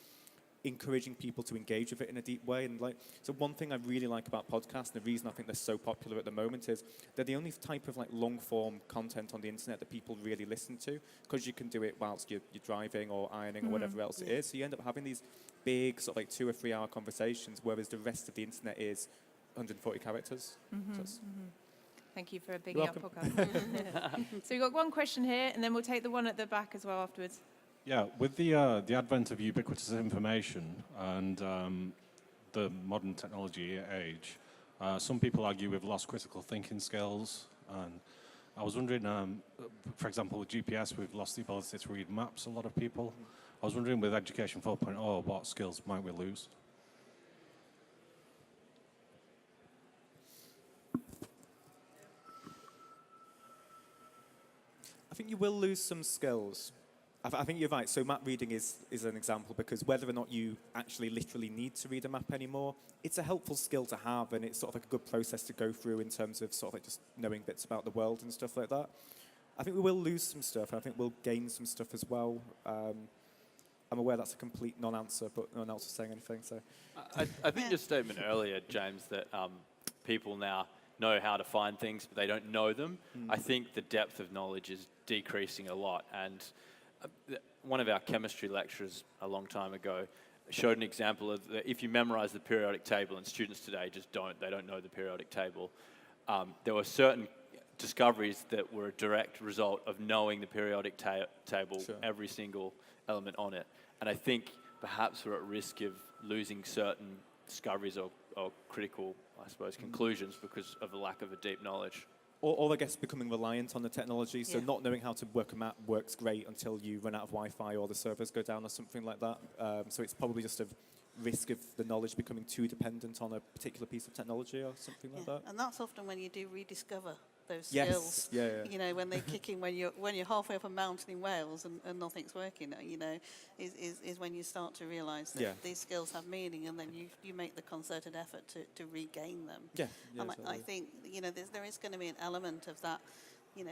encouraging people to engage with it in a deep way. And like, so one thing I really like about podcasts, and the reason I think they're so popular at the moment, is they're the only type of like long form content on the internet that people really listen to, because you can do it whilst you're driving or ironing or whatever else it is. So you end up having these big sort of like 2 or 3 hour conversations, whereas the rest of the internet is 140 characters. So
Thank you for bigging up podcast. So we've got one question here, and then we'll take the one at the back as well afterwards.
Yeah, with the advent of ubiquitous information and the modern technology age, some people argue we've lost critical thinking skills. And I was wondering, for example, with GPS, we've lost the ability to read maps, a lot of people. I was wondering with Education 4.0, what skills might we lose?
I think you will lose some skills. I think you're right. So map reading is an example, because whether or not you actually literally need to read a map anymore, it's a helpful skill to have, and it's sort of like a good process to go through in terms of sort of like just knowing bits about the world and stuff like that. I think we will lose some stuff, and I think we'll gain some stuff as well. I'm aware that's a complete non-answer, but no one else is saying anything. So
I think your statement earlier, James, that people now know how to find things, but they don't know them. I think the depth of knowledge is decreasing a lot, and one of our chemistry lecturers a long time ago showed an example of if you memorize the periodic table, and students today just they don't know the periodic table. There were certain discoveries that were a direct result of knowing the periodic table, every single element on it. And I think perhaps we're at risk of losing certain discoveries or critical, I suppose, conclusions because of a lack of a deep knowledge.
Or I guess becoming reliant on the technology, so not knowing how to work a map works great until you run out of Wi-Fi or the servers go down or something like that. So it's probably just a risk of the knowledge becoming too dependent on a particular piece of technology or something like that.
And that's often when you do rediscover those skills. You know, when they kick in when you're halfway up a mountain in Wales and nothing's working, you know, is when you start to realise that these skills have meaning, and then you make the concerted effort to regain them. And I think, you know, there is going to be an element of that. You know,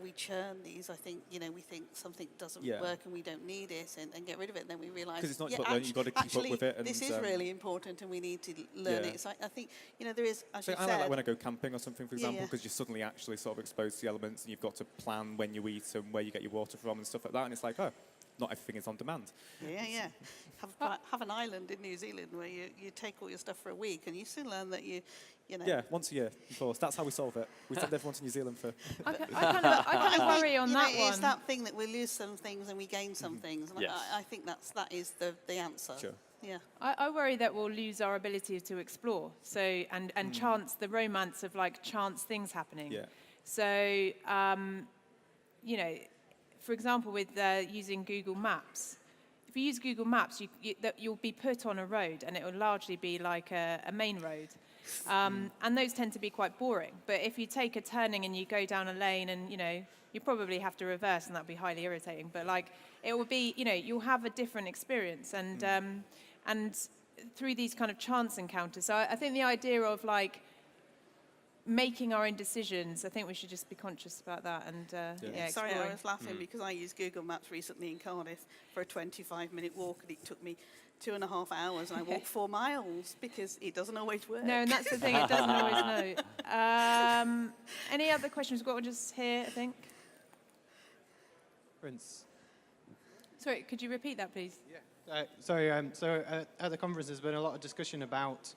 we churn these. I think, you know, we think something doesn't work and we don't need it and get rid of it. And then we realise,
because it's not just about learning, you've got to keep up with it. And
this is really important, and we need to learn it. So I think, you know, there is, as you said.
I like that when I go camping or something, for example, because you're suddenly actually sort of exposed to the elements, and you've got to plan when you eat and where you get your water from and stuff like that. And it's like, oh, not everything is on demand. Have
an island in New Zealand where you take all your stuff for a week, and you soon learn that you know.
Yeah, once a year, of course. That's how we solve it. We send everyone to New Zealand for.
I kind of worry on that one.
It's that thing that we lose some things and we gain some things. And I think that is the answer.
Sure.
Yeah.
I worry that we'll lose our ability to explore. So and chance, the romance of like chance things happening.
Yeah.
So you know, for example, with using Google Maps. If you use Google Maps, you'll be put on a road, and it will largely be like a main road. And those tend to be quite boring. But if you take a turning and you go down a lane, and, you know, you probably have to reverse, and that'll be highly irritating. But, like, it will be, you know, you'll have a different experience. And through these kind of chance encounters. So I think the idea of, like, making our own decisions. I think we should just be conscious about that and
Sorry, I
exploring.
was laughing because I used Google Maps recently in Cardiff for a 25-minute walk, and it took me 2.5 hours, and I walked 4 miles because it doesn't always work.
No, and that's the thing, it doesn't always know. Any other questions? We've got one just here, I think.
Prince.
Sorry, could you repeat that, please?
So at the conference, there's been a lot of discussion about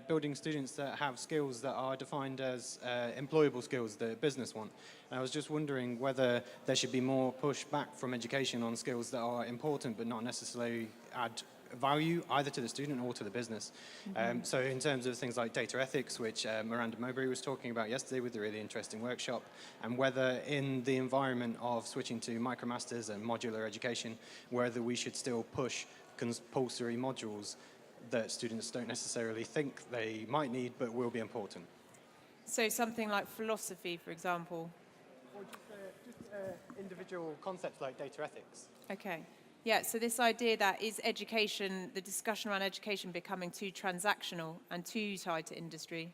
building students that have skills that are defined as employable skills that business want. And I was just wondering whether there should be more push back from education on skills that are important but not necessarily add value either to the student or to the business. So in terms of things like data ethics, which Miranda Mowbray was talking about yesterday with a really interesting workshop, and whether in the environment of switching to MicroMasters and modular education, whether we should still push compulsory modules that students don't necessarily think they might need but will be important.
So something like philosophy, for example.
Or just individual concepts like data ethics.
Okay. Yeah, so this idea that is education, the discussion around education becoming too transactional and too tied to industry?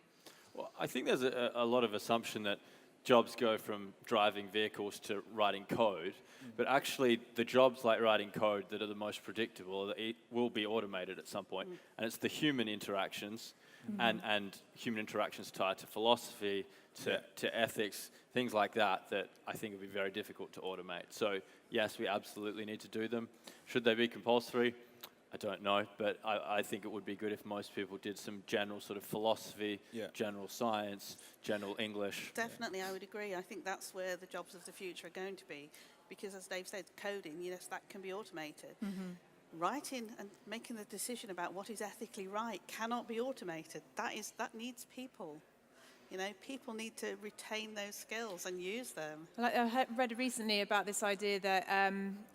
Well, I think there's a lot of assumption that jobs go from driving vehicles to writing code, but actually the jobs like writing code that are the most predictable will be automated at some point. And it's the human interactions and human interactions tied to philosophy, to ethics, things like that I think would be very difficult to automate. So yes, we absolutely need to do them. Should they be compulsory? I don't know, but I think it would be good if most people did some general sort of philosophy, general science, general English.
Definitely, I would agree. I think that's where the jobs of the future are going to be, because as Dave said, coding, yes, that can be automated. Writing and making the decision about what is ethically right cannot be automated. That needs people. You know, people need to retain those skills and use them.
I read recently about this idea that,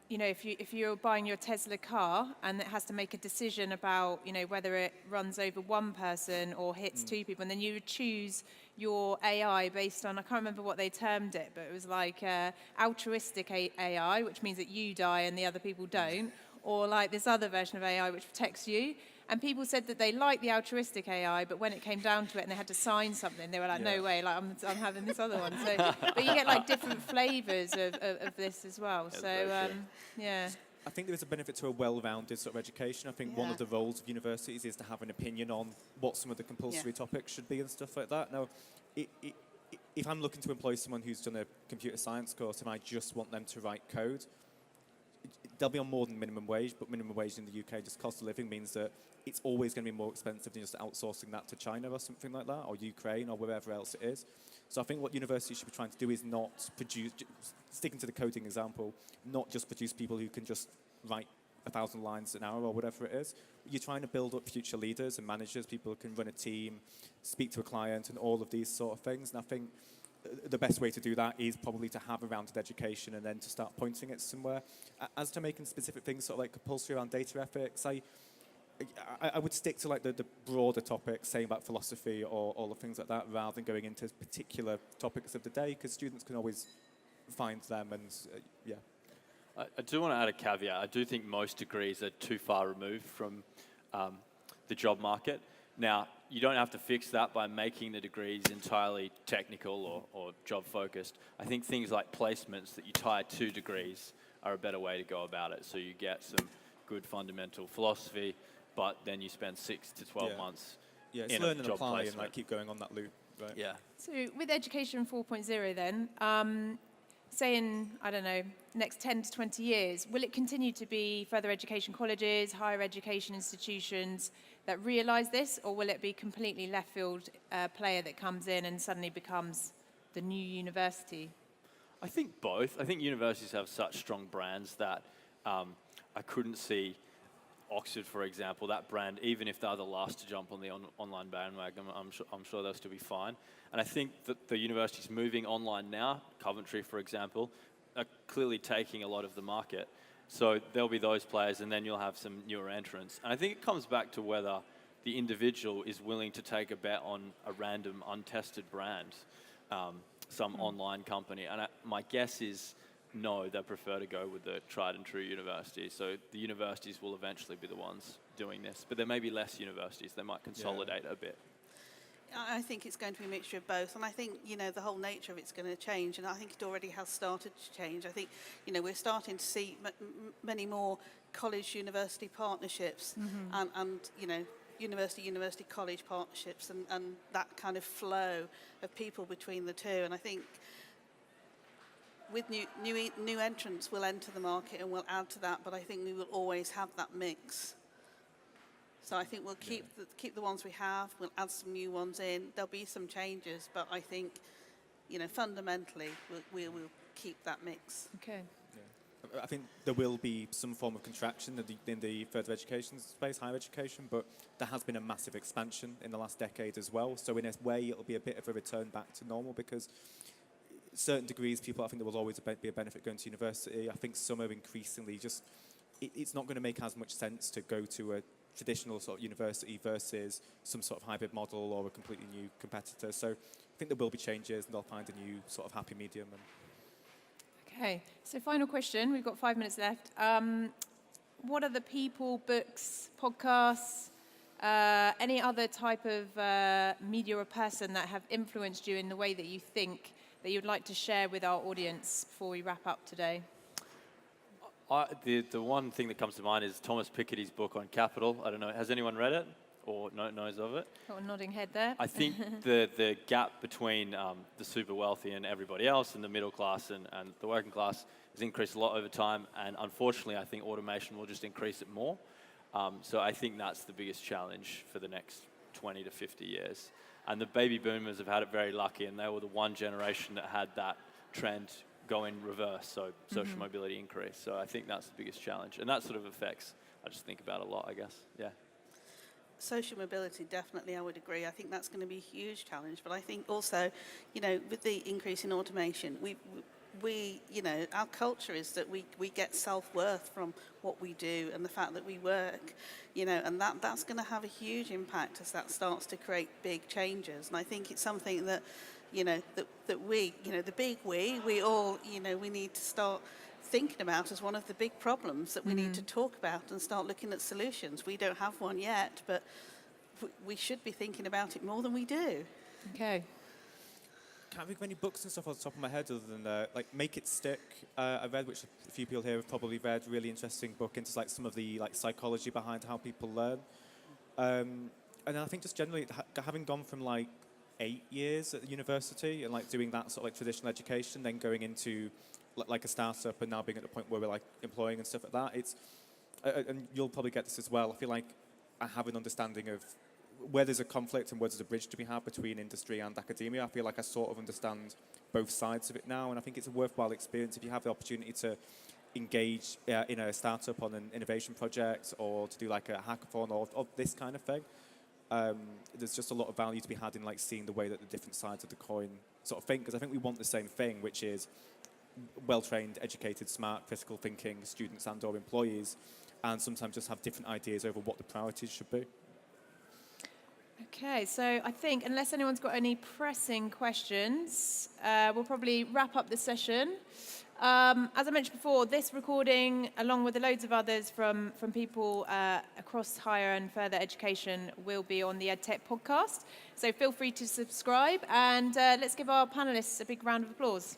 you know, if you're buying your Tesla car and it has to make a decision about, you know, whether it runs over one person or hits two people, and then you would choose your AI based on, I can't remember what they termed it, but it was like altruistic AI, which means that you die and the other people don't, or like this other version of AI which protects you. And people said that they liked the altruistic AI, but when it came down to it and they had to sign something, they were like, no way, like I'm having this other one. So, but you get like different flavors of this as well. So,
I think there is a benefit to a well-rounded sort of education. I think one of the roles of universities is to have an opinion on what some of the compulsory topics should be and stuff like that. Now, if I'm looking to employ someone who's done a computer science course and I just want them to write code, they'll be on more than minimum wage, but minimum wage in the UK, just cost of living means that it's always going to be more expensive than just outsourcing that to China or something like that, or Ukraine or wherever else it is. So I think what universities should be trying to do is not produce, sticking to the coding example, not just produce people who can just write 1,000 lines an hour or whatever it is. You're trying to build up future leaders and managers, people who can run a team, speak to a client and all of these sort of things. And I think the best way to do that is probably to have a rounded education and then to start pointing it somewhere. As to making specific things sort of like compulsory around data ethics, I would stick to like the broader topics, saying about philosophy or all the things like that, rather than going into particular topics of the day, because students can always find them and
I do want to add a caveat. I do think most degrees are too far removed from the job market. Now, you don't have to fix that by making the degrees entirely technical or job-focused. I think things like placements that you tie to degrees are a better way to go about it. So you get some good fundamental philosophy, but then you spend 6 to 12 months in
learn
a
and
job
apply
placement.
and like keep going on that loop. Right?
Yeah.
So with Education 4.0 then, say in, I don't know, next 10 to 20 years, will it continue to be further education colleges, higher education institutions that realise this, or will it be completely left field player that comes in and suddenly becomes the new university?
I think both. I think universities have such strong brands that I couldn't see Oxford, for example, that brand, even if they're the last to jump on the online bandwagon, I'm sure they'll still be fine. And I think that the universities moving online now, Coventry, for example, are clearly taking a lot of the market. So there'll be those players, and then you'll have some newer entrants. And I think it comes back to whether the individual is willing to take a bet on a random, untested brand, some online company. And my guess is no, they prefer to go with the tried and true universities. So the universities will eventually be the ones doing this. But there may be less universities. They might consolidate a bit.
I think it's going to be a mixture of both, and I think, you know, the whole nature of it's going to change, and I think it already has started to change. I think, you know, we're starting to see many more college-university partnerships and, you know, university college partnerships and that kind of flow of people between the two. And I think with new entrants will enter the market and will add to that, but I think we will always have that mix. So I think we'll keep the ones we have. We'll add some new ones in. There'll be some changes, but I think, you know, fundamentally we'll keep that mix.
Okay.
Yeah. I think there will be some form of contraction in the further education space, higher education, but there has been a massive expansion in the last decade as well. So in a way, it'll be a bit of a return back to normal because certain degrees, I think there will always be a benefit going to university. I think some are increasingly just, it's not going to make as much sense to go to a traditional sort of university versus some sort of hybrid model or a completely new competitor. So I think there will be changes and they'll find a new sort of happy medium.
Okay, so final question. We've got 5 minutes left. What are the people, books, podcasts, any other type of media or person that have influenced you in the way that you think that you'd like to share with our audience before we wrap up today?
The one thing that comes to mind is Thomas Piketty's book on capital. I don't know, has anyone read it or knows of it?
Got a nodding head there.
I think the gap between the super wealthy and everybody else and the middle class and the working class has increased a lot over time, and unfortunately I think automation will just increase it more. So I think that's the biggest challenge for the next 20 to 50 years. And the baby boomers have had it very lucky, and they were the one generation that had that trend go in reverse, so social mobility increase. So I think that's the biggest challenge, and that sort of affects, I just think about a lot, I guess. Yeah.
Social mobility, definitely, I would agree. I think that's going to be a huge challenge, but I think also, you know, with the increase in automation, we you know, our culture is that we get self-worth from what we do and the fact that we work, you know, and that's going to have a huge impact as that starts to create big changes. And I think it's something that, you know, that we, you know, the big we all, you know, we need to start thinking about as one of the big problems that we need to talk about and start looking at solutions. We don't have one yet, but we should be thinking about it more than we do.
Okay.
Can't think of any books and stuff off the top of my head other than like Make It Stick. I read, which a few people here have probably read, really interesting book into like some of the like psychology behind how people learn. And I think just generally having gone from like 8 years at the university and like doing that sort of like traditional education, then going into like a startup and now being at the point where we're like employing and stuff like that, it's and you'll probably get this as well. I feel like I have an understanding of where there's a conflict and where there's a bridge to be had between industry and academia. I feel like I sort of understand both sides of it now, and I think it's a worthwhile experience if you have the opportunity to engage in a startup on an innovation project or to do like a hackathon or this kind of thing. There's just a lot of value to be had in like seeing the way that the different sides of the coin sort of think, because I think we want the same thing, which is well-trained, educated, smart, critical thinking students and or employees, and sometimes just have different ideas over what the priorities should be.
Okay, so I think unless anyone's got any pressing questions, we'll probably wrap up the session. As I mentioned before, this recording, along with loads of others from people across higher and further education, will be on the EdTech podcast. So feel free to subscribe, and let's give our panelists a big round of applause.